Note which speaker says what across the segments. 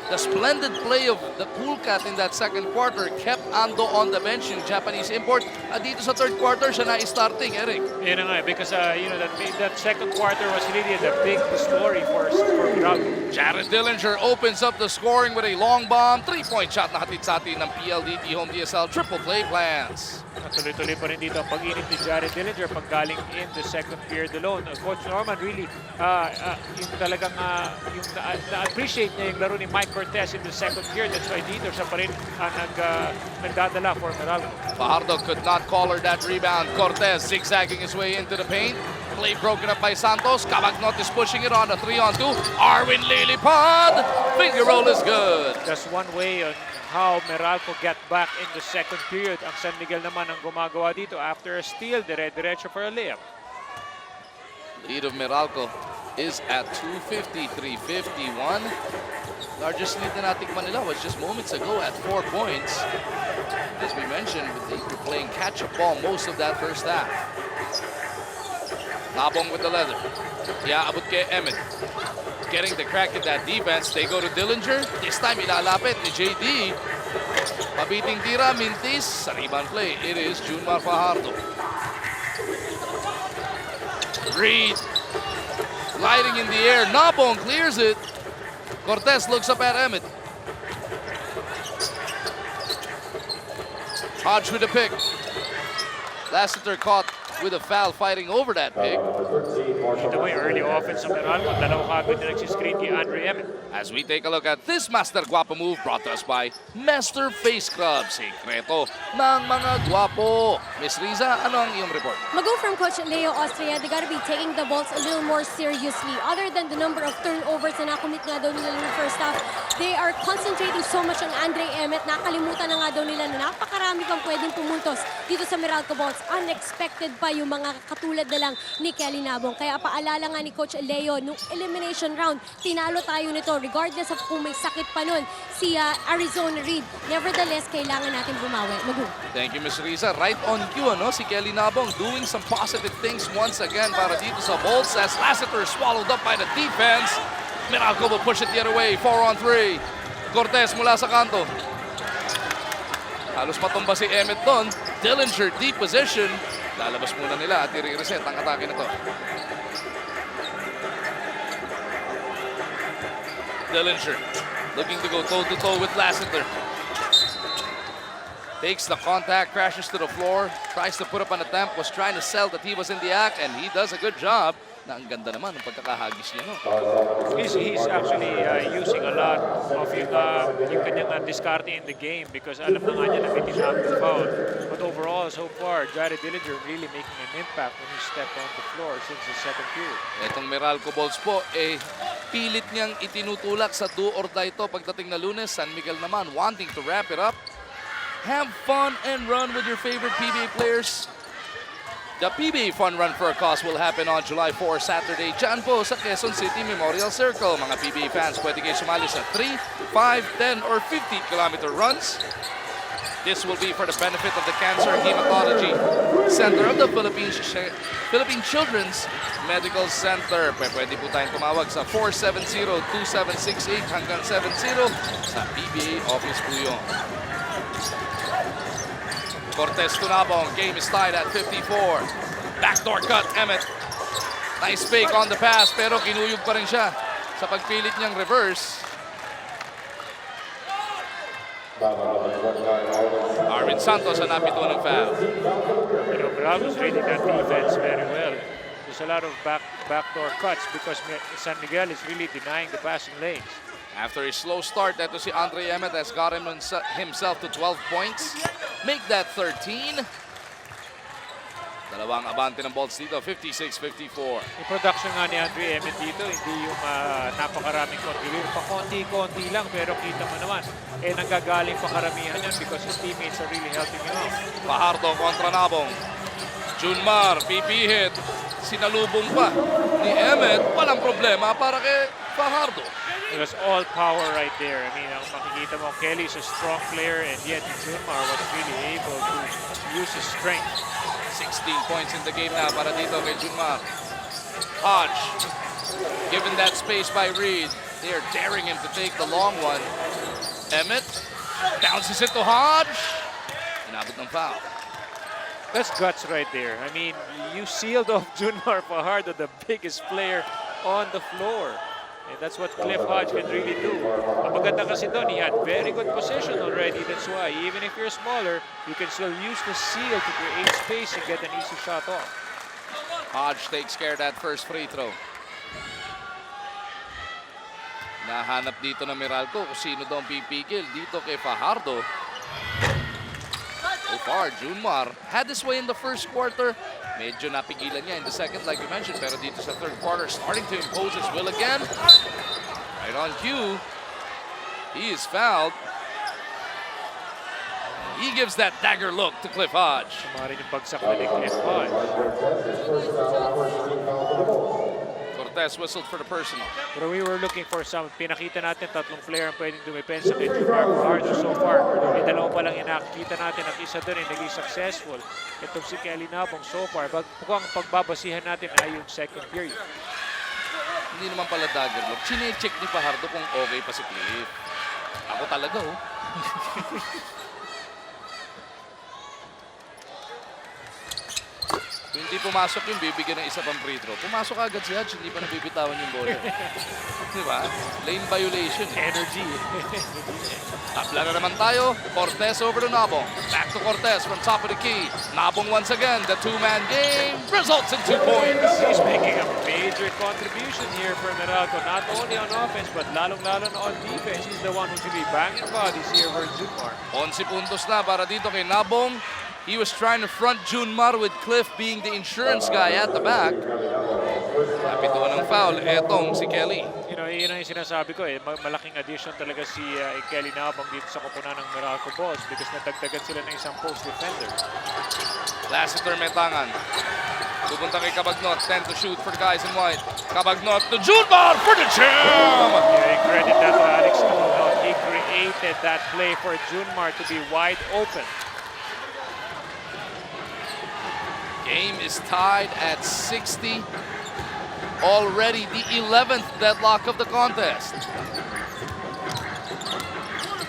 Speaker 1: The splendid play of the Cool Cat in that second quarter kept Ando on the bench, yung Japanese import. At dito sa third quarter, siya na-starting, Eric.
Speaker 2: Yun na nga, because that second quarter was really the big story for Meralco.
Speaker 1: Jared Dillinger opens up the scoring with a long bomb. 3-point shot na hatid sa atin ng PLDT Home DSL triple play plans.
Speaker 2: Tuloy-tuloy pa rin dito ang pag-init ni Jared Dillinger pag galing in the second period alone. Coach Norman really yung talagang na-appreciate niya yung laro ni Mike Cortez in the second period. That's why dito siya pa rin nagdadala for Meralco.
Speaker 1: Fajardo could not collar that rebound. Cortez zigzagging his way into the paint. Play broken up by Santos. Cabagnot is pushing it on a 3-on-2. Arwin Lilipad. Finger roll is good.
Speaker 2: That's one way on how Meralco get back in the second period. Ang San Miguel naman ang gumagawa dito after a steal, dire-diretso for a layup.
Speaker 1: Lead of Meralco is at 250-351. Largest lead na natikman nila was just moments ago at 4 points. As we mentioned, they were playing catch-up ball most of that first half. Nabong with the leather. Iaabot kay Emmett. Getting the crack at that defense. They go to Dillinger. This time ilalapit ni JD. Pabiting tira, Mintis. Sa rebound play, it is Junmar Fajardo. Reed. Gliding in the air. Nabong clears it. Cortez looks up at Emmett. Hodge with a pick. Lassiter caught with a foul fighting over that pick.
Speaker 2: Dito mo yung early offense ng Meralco. Dalawa kagad na nagsiscreen kay Andre Emmett.
Speaker 1: As we take a look at this Master Guapo move brought to us by Master Face Club. Sekreto ng mga guwapo. Miss Riza, ano ang iyong report?
Speaker 3: Mag-go from Coach Leo Austria, they gotta be taking the balls a little more seriously. Other than the number of turnovers na nakumit nga daw nila in the first half, they are concentrating so much on Andre Emmett. Nakalimutan na nga daw nila na napakarami pang pwedeng pumuntos dito sa Meralco Balls. Unexpected pa yung mga katulad na lang ni Kelly Nabong. Kaya paalala nga ni Coach Leo, nung elimination round, tinalo tayo nito regardless of kung may sakit pa nun si Arizona Reed. Nevertheless, kailangan natin bumawi.
Speaker 1: Thank you, Miss Riza. Right on cue, ano? Si Kelly Nabong doing some positive things once again para dito sa Bolts as Lassiter swallowed up by the defense. Meralco will push it the other way. 4-on-3. Cortez mula sa kanto. Halos matumba si Emmett doon. Dillinger deep position. Lalabas muna nila at i-reset ang atake na to. Dillinger looking to go toe-to-toe with Lassiter. Takes the contact, crashes to the floor, tries to put up an attempt, was trying to sell that he was in the act, and he does a good job. Na ang ganda naman ng pagkakahagis niya. No?
Speaker 2: He's actually using a lot of yung kanyang diskarte in the game because alam na nga niya na may tinapos foul. But overall, so far, Jared Dillinger really making an impact when he stepped on the floor since the second period.
Speaker 1: Itong Meralco Balls po, pilit niyang itinutulak sa do or die to pagdating na Lunes. San Miguel naman wanting to wrap it up. Have fun and run with your favorite PBA players. The PBA Fun Run for a Cause will happen on July 4, Saturday, dyan po sa Quezon City Memorial Circle. Mga PBA fans, pwede kayo sumali sa 3, 5, 10, or 50-kilometer runs. This will be for the benefit of the Cancer Hematology Center of the Philippine Children's Medical Center. Pwede po tayong tumawag sa 470-2768 hanggang 70 sa PBA office po yun. Cortez to Nabong. Game is tied at 54. Backdoor cut, Emmett. Nice fake on the pass, pero kinuyog pa rin siya sa pagpilit niyang reverse. Arvin Santos ang napito ng foul.
Speaker 2: Meralco's reading that defense very well. There's a lot of backdoor cuts because San Miguel is really denying the passing lanes.
Speaker 1: After a slow start, that was si Andre Emmett has got himself to 12 points. Make that 13. Dalawang abante ng Bolts dito, 56-54.
Speaker 2: Yung production nga ni Andre Emmett dito, hindi yung napakaraming contributor. Pa-konti-konti lang, pero kita mo naman, nanggagaling pa karamihan yan because his teammates are really helping him out.
Speaker 1: Fajardo kontra Nabong. Junmar, PP hit. Sinalubong pa ni Emmett. Walang problema para kay Fajardo.
Speaker 2: It was all power right there. I mean, ang makikita mo, Kelly's a strong player and yet Junmar was really able to use his strength.
Speaker 1: 16 points in the game na para dito kay Junmar. Hodge, given that space by Reed. They're daring him to take the long one. Emmett bounces it to Hodge. Inabot ng foul.
Speaker 2: That's guts right there. I mean, you sealed off Junmar Fajardo, the biggest player on the floor. And that's what Cliff Hodge can really do. Ang maganda kasi doon, he had very good position already. That's why, even if you're smaller, you can still use the seal to create space and get an easy shot off.
Speaker 1: Hodge takes care of that first free throw. Nahanap dito na Meralco kung sino daw ang pipigil dito kay Fajardo. So far, Junmar had this way in the first quarter. Medyo napigilan niya in the second like you mentioned. Pero dito sa third quarter, starting to impose his will again. Right on cue. He is fouled. He gives that dagger look to Cliff Hodge.
Speaker 2: Suma rin yung bagsak na ni Cliff Hodge.
Speaker 1: Cortez whistled for the personal.
Speaker 2: Pero we were looking for some, pinakita natin tatlong player ang pwedeng dumipensa kay Junmar Fajardo so far. May dalawa pa lang yung nakikita natin at isa doon ay naging successful. Itong si Kelly Nabong so far. Mukhang pagbabasihan natin ay yung second period.
Speaker 1: Hindi naman pala dagger look. Chine-check ni Fajardo kung okay pa si Cliff. Ako talaga oh. Kung hindi pumasok yung bibigyan ng isa pang free throw. Pumasok agad si Hodge, hindi pa nabibitawan yung bola. Di ba? Lane violation.
Speaker 2: Energy.
Speaker 1: Tabla na naman tayo. Cortez over to Nabong. Back to Cortez from top of the key. Nabong once again. The two-man game results in 2 points.
Speaker 2: He's making a major contribution here for Meralco. Not only on offense, but lalong-lalo on defense. He's the one who should be banging bodies here for Junmar.
Speaker 1: 11 puntos na para dito kay Nabong. He was trying to front Junmar with Cliff being the insurance guy at the back. Napituan ng foul. Etong si Kelly.
Speaker 2: Yun ang sinasabi ko eh. Malaking addition talaga si Kelly Nabong dito sa kupunan ng Meralco Boss because nadagdagan sila ng isang post defender.
Speaker 1: Lassiter may tangan. Pupunta kay Cabagnot. 10 to shoot for the guys in white. Cabagnot to Junmar for the jam!
Speaker 2: Yeah, credit that to Alex Cabagnot. He created that play for Junmar to be wide open.
Speaker 1: Game is tied at 60. Already the 11th deadlock of the contest.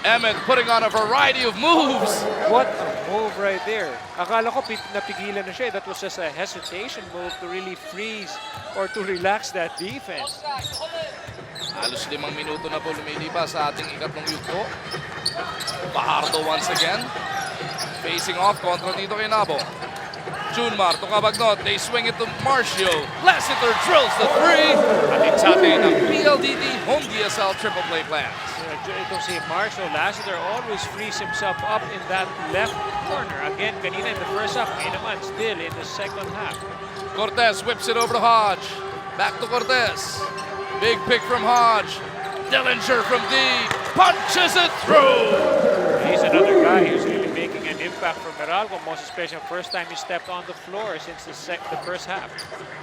Speaker 1: Emmett putting on a variety of moves.
Speaker 2: What a move right there. Akala ko napigilan na siya. That was just a hesitation move to really freeze or to relax that defense.
Speaker 1: Halos 5 minuto na po lumilipas sa ating ikatlong yugto. Fajardo once again. Facing off kontra dito kay Nabong. Junmar to Cabagnot. They swing it to Marcio. Lassiter drills the 3. At insate ng PLDT Home DSL triple play plans.
Speaker 2: Itong si Marcio Lassiter always frees himself up in that left corner. Again, kanina in the first half. Ngayon naman still in the second half.
Speaker 1: Cortez whips it over to Hodge. Back to Cortez. Big pick from Hodge. Dillinger from deep. Punches it through.
Speaker 2: He's another guy who's really making an impact for Meralco, most especially first time he stepped on the floor since the first half.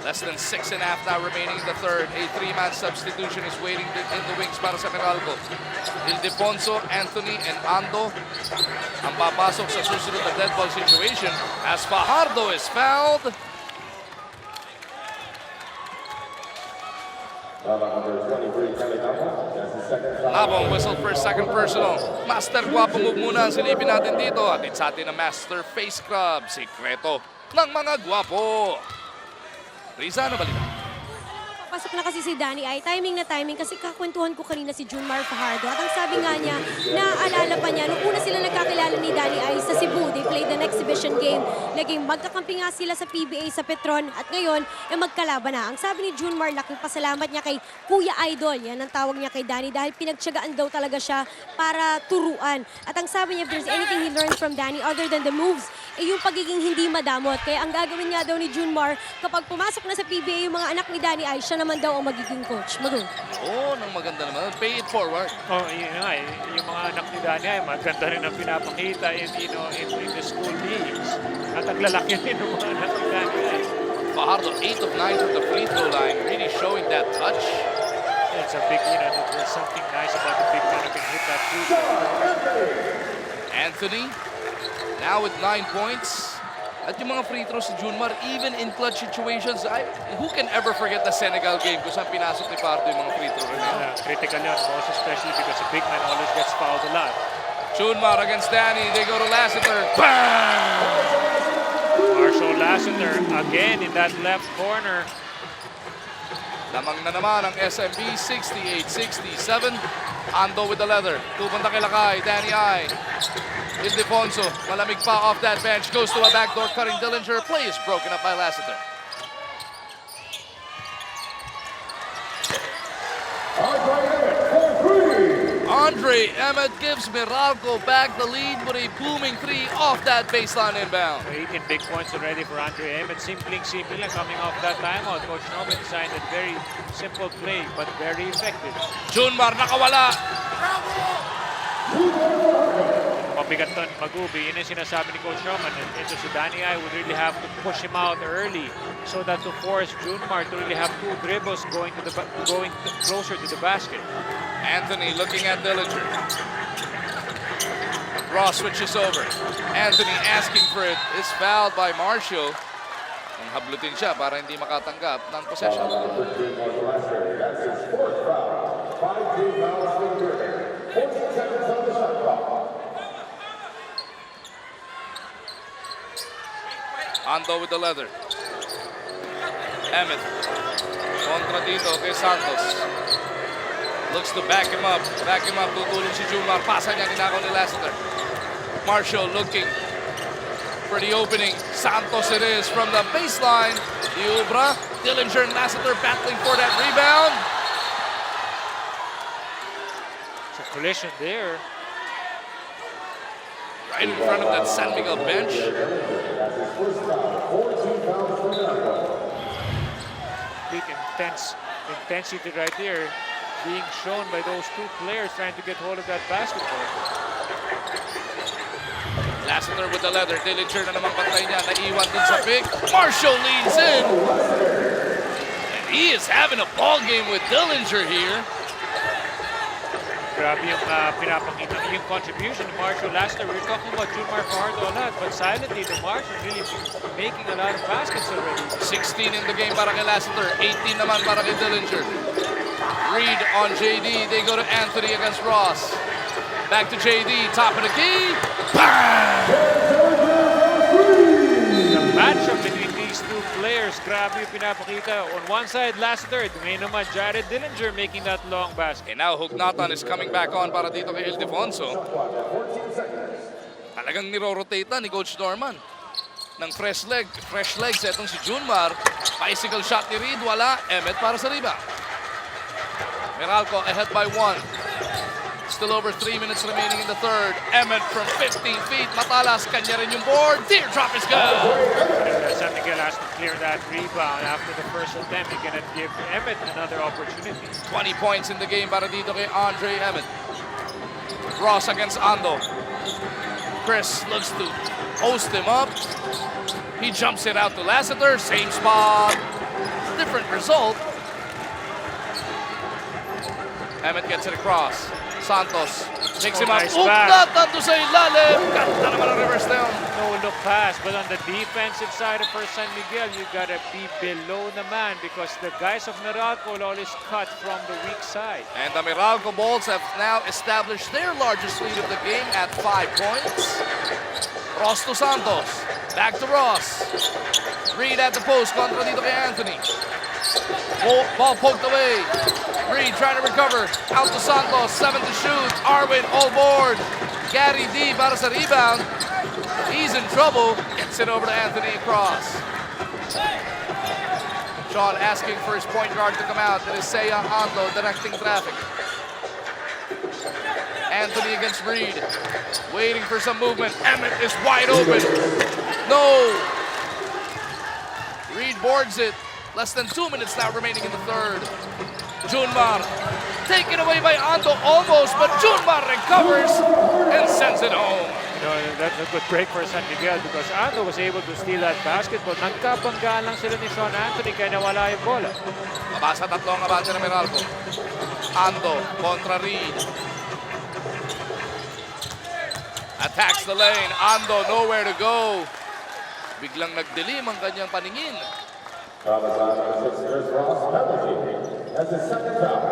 Speaker 1: Less than 6.5 now remaining in the third. A 3-man substitution is waiting in the wings para sa Meralco. Ildefonso, Anthony, and Ando ang papasok sa susunod na dead ball situation as Fajardo is fouled. Nabong whistled for second personal. Master Guapo move muna ang silipin natin dito. At sa atin na Master Face Club, sikreto ng mga guwapo. Riza, ano balita?
Speaker 3: Pasok na kasi si Danny ay timing na timing kasi kakwentuhan ko kanina si Junmar Fajardo. At ang sabi nga niya, naaalala pa niya, nung una sila nagkakilala ni Danny ay sa Cebu. They played an exhibition game. Naging magkakampi nga sila sa PBA sa Petron at ngayon, magkalaban na. Ang sabi ni Junmar, laking pasalamat niya kay Kuya Idol. Yan ang tawag niya kay Danny dahil pinagtyagaan daw talaga siya para turuan. At ang sabi niya, if there's anything he learned from Danny other than the moves, yung pagiging hindi madamot. Kaya ang gagawin nga daw ni Junmar, kapag pumasok na sa PBA yung mga anak ni Danny ay siya naman daw ang magiging coach. Magun.
Speaker 1: Oo, nang maganda naman. Pay it forward.
Speaker 2: Oh, yun nga eh. Yung mga anak ni Danny ay maganda rin ang pinapakita in the school leagues. At ang lalaki rin ng mga anak ni Danny ay.
Speaker 1: Fajardo, 8 of 9 from the free throw line, really showing that touch.
Speaker 2: It's a big, there's something nice about the big man who can hit that free throw.
Speaker 1: Anthony, now with 9 points. At yung mga free throws si Junmar, even in clutch situations, who can ever forget the Senegal game kung saan pinasok ni Pardo yung mga free throw rin yan?
Speaker 2: Critical yun, most especially because a big man always gets fouled a lot.
Speaker 1: Junmar against Danny, they go to Lassiter. Bang!
Speaker 2: Marshall Lassiter again in that left corner.
Speaker 1: Lamang na naman ang SMB, 68-67. Ando with the leather. Pupunta kay Lakay, Danny I. Ildefonso, malamig pa off that bench. Goes to a backdoor cutting Dillinger. Play is broken up by Lassiter. Andre Emmett gives Meralco back the lead with a booming three off that baseline inbound.
Speaker 2: 18 big points already for Andre Emmett. Simple lang coming off that timeout. Coach Norman designed a very simple play but very effective.
Speaker 1: Junmar nakawala.
Speaker 2: Mabigat ton, Magubi. Yun yung sinasabi ni Coach Norman. And ito si Danny I would really have to push him out early so that to force Junmar to really have two dribbles going closer to the basket.
Speaker 1: Anthony looking at Dillinger. Ross switches over. Anthony asking for it. Is fouled by Marshall. Ang hablutin siya para hindi makatanggap ng possession.
Speaker 4: That's his fourth foul. 5 team fouls for the game. 14 seconds on the shot clock.
Speaker 1: Ando with the leather. Emmett. Kontra dito kay Santos. Looks to back him up. Tutulong si Junmar. Pasa niya, ninakaw ni Lassiter. Marshall looking for the opening. Santos it is from the baseline. Diubra. Dillinger and Lassiter battling for that rebound.
Speaker 2: It's a collision there.
Speaker 1: Right in front of that San Miguel bench.
Speaker 2: Big intensity right there being shown by those two players trying to get hold of that basketball.
Speaker 1: Lassiter with the leather. Dillinger na naman pantay niya. Naiwan din sa pick. Marshall leads in. And he is having a ball game with Dillinger here.
Speaker 2: Grabe yung pinapakita yung contribution ni Marshall Lassiter. We're talking about Junmar Fajardo a lot, but silently the Marshall really making a lot of baskets already.
Speaker 1: 16 in the game para kay Lassiter. 18 naman para kay Dillinger. Reed on JD. They go to Anthony against Ross. Back to JD. Top of the key. Bang!
Speaker 2: The matchup between these two players, grabe yung pinapakita. On one side, Lassiter. Ngayon naman, Jared Dillinger making that long basket.
Speaker 1: And now Hugnatan is coming back on para dito kay Ildefonso. Talagang niro-rotate na ni Coach Norman. Ng fresh legs. Etong si Junmar. Bicycle shot ni Reed. Wala. Emmett para sa rebound. Meralco ahead by 1. Still over 3 minutes remaining in the third. Emmett from 15 feet. Matalas. Kanya rin yung board. Teardrop is good.
Speaker 2: San Miguel has to clear that rebound after the first attempt. He cannot give Emmett another opportunity.
Speaker 1: 20 points in the game para dito kay Andre Emmett. Ross against Ando. Chris looks to host him up. He jumps it out to Lassiter. Same spot. Different result. Emmett gets it across. Santos takes him up.
Speaker 2: Nice pass.
Speaker 1: Ugnatan to sa ilalim. Ganda naman ang reverse down.
Speaker 2: No look pass, but on the defensive side of San Miguel, you gotta be below the man because the guys of Meralco will always cut from the weak side.
Speaker 1: And the Meralco Bulls have now established their largest lead of the game at 5 points. Ross to Santos. Back to Ross. Reed at the post. Kontra dito kay Anthony. Ball poked away. Reed trying to recover. Out to Santos. 7 to shoot. Arwin all board. Gary D para sa rebound. He's in trouble. Gets it over to Anthony across. Sean asking for his point guard to come out. That is Seiya Ando directing traffic. Anthony against Reed. Waiting for some movement. Emmett is wide open. No. Reed boards it. Less than 2 minutes now remaining in the third. Junmar taken away by Ando almost, but Junmar recovers and sends it home.
Speaker 2: You know, that's a good break for San Miguel because Ando was able to steal that basketball. Nagkabanggaan lang sila ni Sean Anthony kaya nawala yung bola.
Speaker 1: Mabasa tatlo ang abante ng Meralco. Ando kontra Reed. Attacks the lane. Ando nowhere to go. Biglang nagdilim ang kanyang paningin.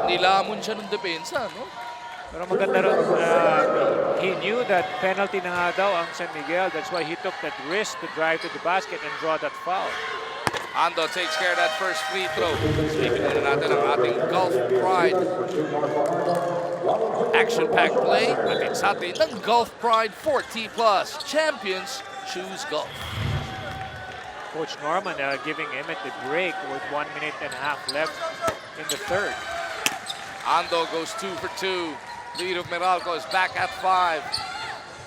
Speaker 1: Nilamon siya ng depensa, no?
Speaker 2: Pero maganda rin, he knew that penalty na nga daw ang San Miguel. That's why he took that risk to drive to the basket and draw that foul.
Speaker 1: Ando takes care of that first free throw. Sleepin muna natin ang ating Gulf Pride. Action-packed play. Atin sa atin ng Gulf Pride 40+. Champions choose Gulf.
Speaker 2: Coach Norman giving Emmett the break with 1 minute and a half left in the third.
Speaker 1: Ando goes 2 for 2. Lead of Meralco is back at 5.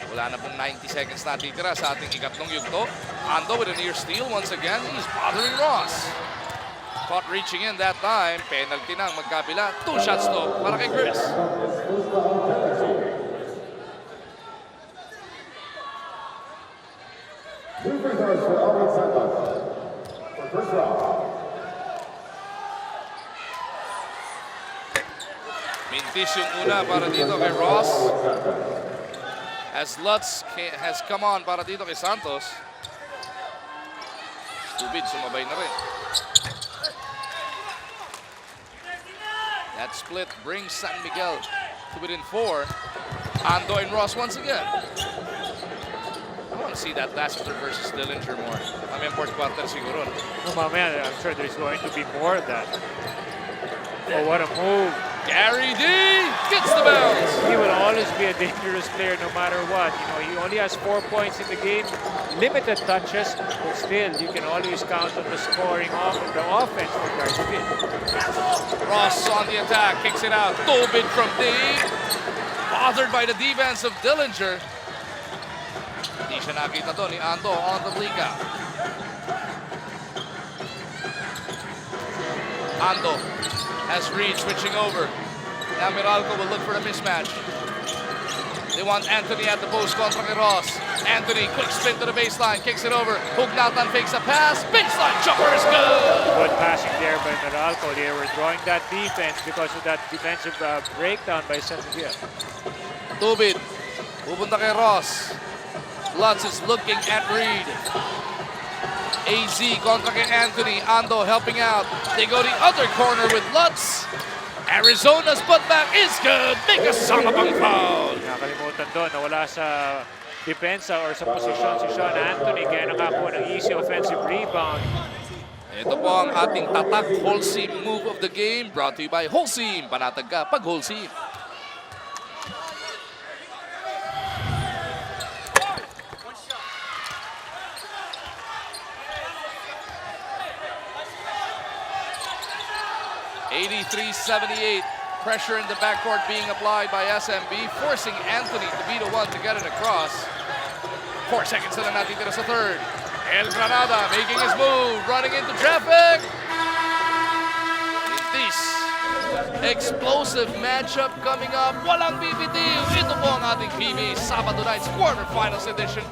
Speaker 1: Wala na pong 90 seconds na titira sa ating ikatlong yugto. Ando with a near steal once again. He's bothering Ross. Caught reaching in that time. Penalty na ang magkabila. 2 shots to para kay Chris. Mintis yung una para dito kay Ross. As Lutz has come on para dito kay Santos. Tubig, sumabay na rin. That split brings San Miguel to within 4. Ando and Ross once again. I want to see that last split versus Dillinger more. Mamaya fourth quarter siguro.
Speaker 2: No, mamaya, I'm sure there's going to be more of that. Oh, what a move.
Speaker 1: Gary D gets the bounce.
Speaker 2: He will always be a dangerous player no matter what. You know, he only has 4 points in the game, limited touches, but still you can always count on the scoring off and the offense for Garcia.
Speaker 1: Ross on the attack, kicks it out. Tobin from deep. Bothered by the defense of Dillinger. Hindi siya nakita to ni Ando on the blika. Ando has Reed switching over. Now Meralco will look for the mismatch. They want Anthony at the post kontra kay Ross. Anthony, quick spin to the baseline, kicks it over. Hugnatan fakes a pass. Baseline jumper is good.
Speaker 2: Good passing there by Meralco. They were drawing that defense because of that defensive breakdown by San Miguel.
Speaker 1: Tubid, pupunta kay Ross. Lutz is looking at Reed. AZ kontra kay Anthony. Ando helping out. They go the other corner with Lutz. Arizona's putback is good. Make a sama pang foul.
Speaker 2: Nakalimutan doon na wala sa depensa or sa posisyon si Sean Anthony kaya nakakuha ng easy offensive rebound.
Speaker 1: Ito po ang ating tatak Holcim move of the game brought to you by Holcim. Panatag ka pag Holcim. .83-78. Pressure in the backcourt being applied by SMB, forcing Anthony to be the one to get it across. 4 seconds na lang natitira sa third. El Granada making his move, running into traffic. In this explosive matchup coming up, walang bibitiw. Ito po ang ating PBA Sabado Night's Quarterfinals edition.